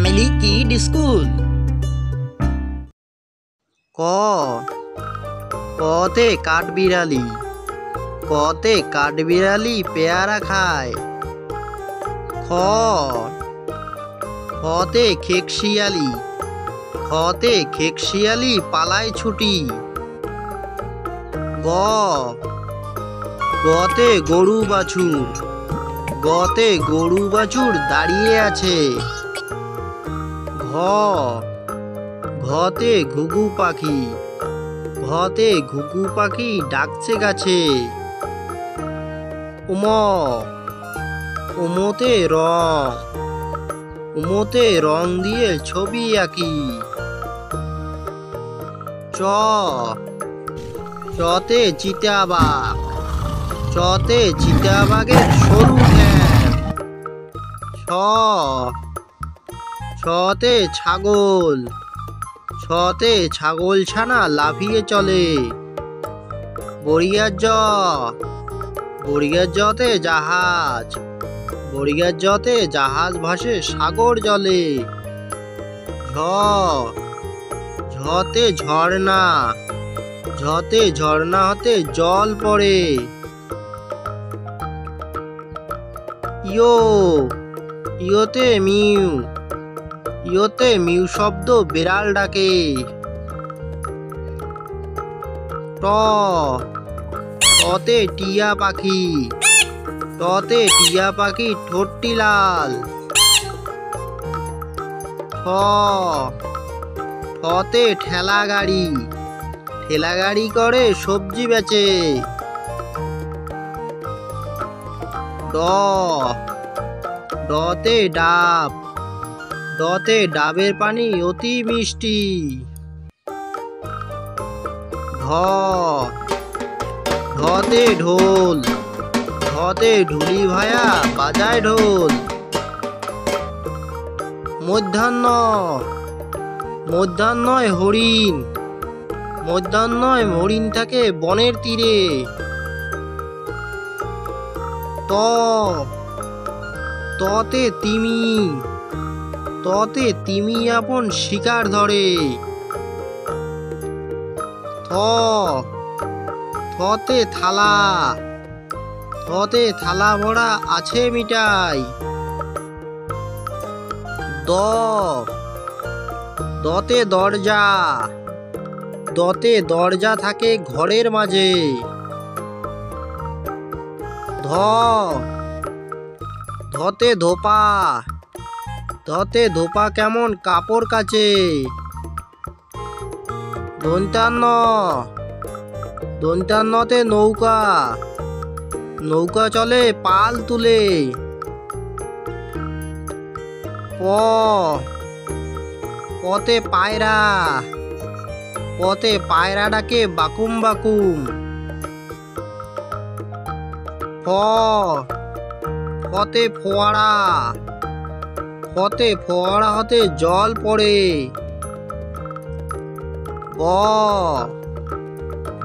Family kid school. ক কতে কাঠবিড়ালি, কতে কাঠবিড়ালি পেয়ারা খায়। খ খতে খেকশিয়ালি, খতে খেকশিয়ালি পালায় ছুটি। গ গতে গরু বাছুর, গতে গরু বাছুর দাঁড়িয়ে আছে। ঘ ঘতে ঘুঘু পাখি, ঘতে ঘুঘু পাখি ডাকছে গাছে। উম উমতে রং, উমতে রং দিয়ে ছবি আঁকি। চ চতে চিতাবাঘ, চতে চিতাবাঘের সরু ঠ্যাং। ছ ছতে ছাগল, ছতে ছাগল ছানা লাফিয়ে চলে। বড়িয়ার জ, বড়িয়ার জতে জাহাজ, বড়িয়ার জতে জাহাজ ভাসে সাগর জলে। ঝ ঝতে ঝর্ণা, ঝতে ঝর্ণা হতে জল পড়ে। ইয়ো ইয়োতে মিউ, ইয়োতে মিউ শব্দ বিড়াল ডাকে। ট টতে টিয়া পাখি, টতে টিয়া পাখি ঠোঁটটি লাল। ঠ ঠতে ঠেলা গাড়ি, ঠেলা গাড়ি করে সবজি বেচে। ড ডতে ডাব, ডতে ডাবের পানি অতি মিষ্টি। ঢ ঢতে ঢোল, ঢতে ঢুলি ভায়া বাজায় ঢোল। মধ্যাহ্ন মধ্যাহ্নয় হরিণ, মধ্যাহ্নয় হরিণ থাকে বনের তীরে। ত ততে তিমি, ততে তিমি আপন শিকার ধরে। থ থতে থালা, থতে থালা ভরা আছে মিঠাই। দ দতে দরজা, দতে দরজা থাকে ঘরের মাঝে। ধ ধতে ধোপা, ধতে ধোপা কেমন কাপড় কাচে। দন্তান্ন দন্তান্নতে নৌকা, নৌকা চলে পাল তুলে। প পতে পায়রা, পতে পায়রা ডাকে বাকুম বাকুম। ফ ফতে ফোয়ারা, ফতে ফোয়ারা হতে জল পড়ে। ব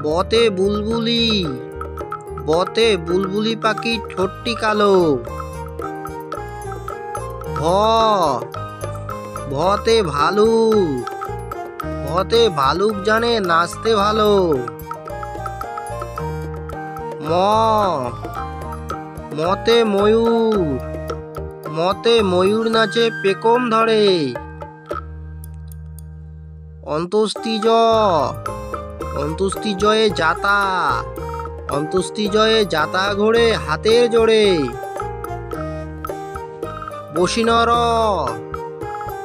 বতে বুলবুলি, বতে বুলবুলি পাখি ঠোঁটটি কালো। ভ ভতে ভালুক, ভতে ভালুক জানে নাচতে ভালো। ম মতে ময়ূর, মতে ময়ূর নাচে পেকম ধরে। অন্তস্তি জ, অন্তস্তি জয়ে জাতা, অন্তস্তি জয়ে জাতা ঘোড়ে হাতের জোড়ে। বসিনর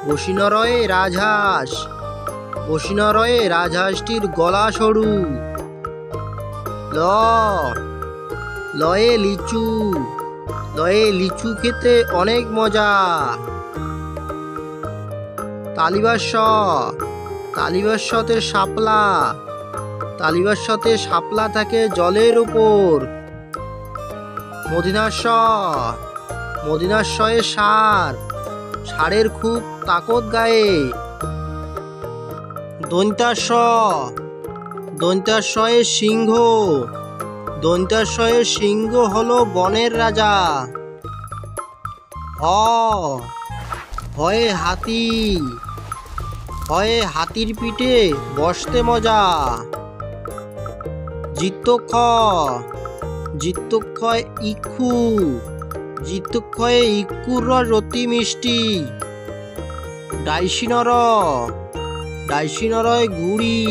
বসিনরয়ে রাজহাঁস, বসিনরয়ে রাজহাঁসটির গলা সরু। ল লয়ে লিচু, লয়ে লিচু খেতে অনেক মজা। তালিবাস্য, তালিবাস্যতে শাপলা, তালিবাস্যতে শাপলা থাকে জলের উপর। মদিনাস্য, মদিনাস্যয়ে ষাঁড়, ষাঁড়ের খুব তাকত গায়ে। দন্তাস্য, দন্তাস্যয়ে সিংহ, দন্তাস্বয়ের সিংহ হলো বনের রাজা। হ হয়ে হাতি, হয়ে হাতির পিঠে বসতে মজা। জিত্তক্ষ, জিত্তক্ষয় ইক্ষু, জিত্তক্ষয়ে ইক্ষুর রস অতি মিষ্টি। ডাইশিনর, ডাইশিনরয় ঘুড়ি,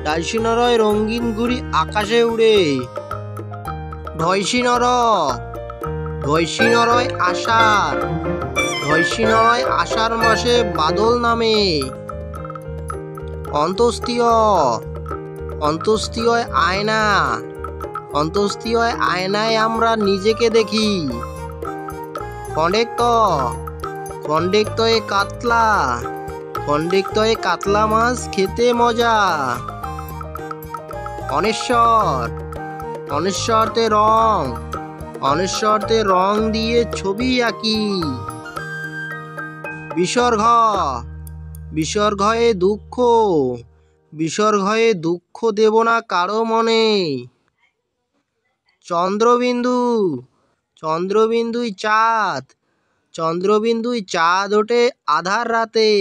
ডাইশিনরয় রঙিন ঘুড়ি আকাশে উড়ে। ঢয়সিনর, ঢয়সিনরয় আষাঢ়, ঢয়সিনরয় আষাঢ় মাসে বাদল নামে। অন্তস্তীয়, অন্তস্তীয় আয়না, অন্তস্তীয় আয়নায় আমরা নিজেকে দেখি। খণ্ডেক্ত, খণ্ডেক্তয়ে কাতলা, খণ্ডেক্তয়ে কাতলা মাছ খেতে মজা। অনেশ্বর, অনেশ্বরতে রং, অনেশ্বরতে রং দিয়ে ছবি আঁকি। বিসর্গ, বিসর্গয়ে দুঃখ, বিসর্গয়ে দুঃখ দেব না কারো মনে। চন্দ্রবিন্দু, চন্দ্রবিন্দুই চাঁদ, চন্দ্রবিন্দুই চাঁদ ওঠে আধার রাতে।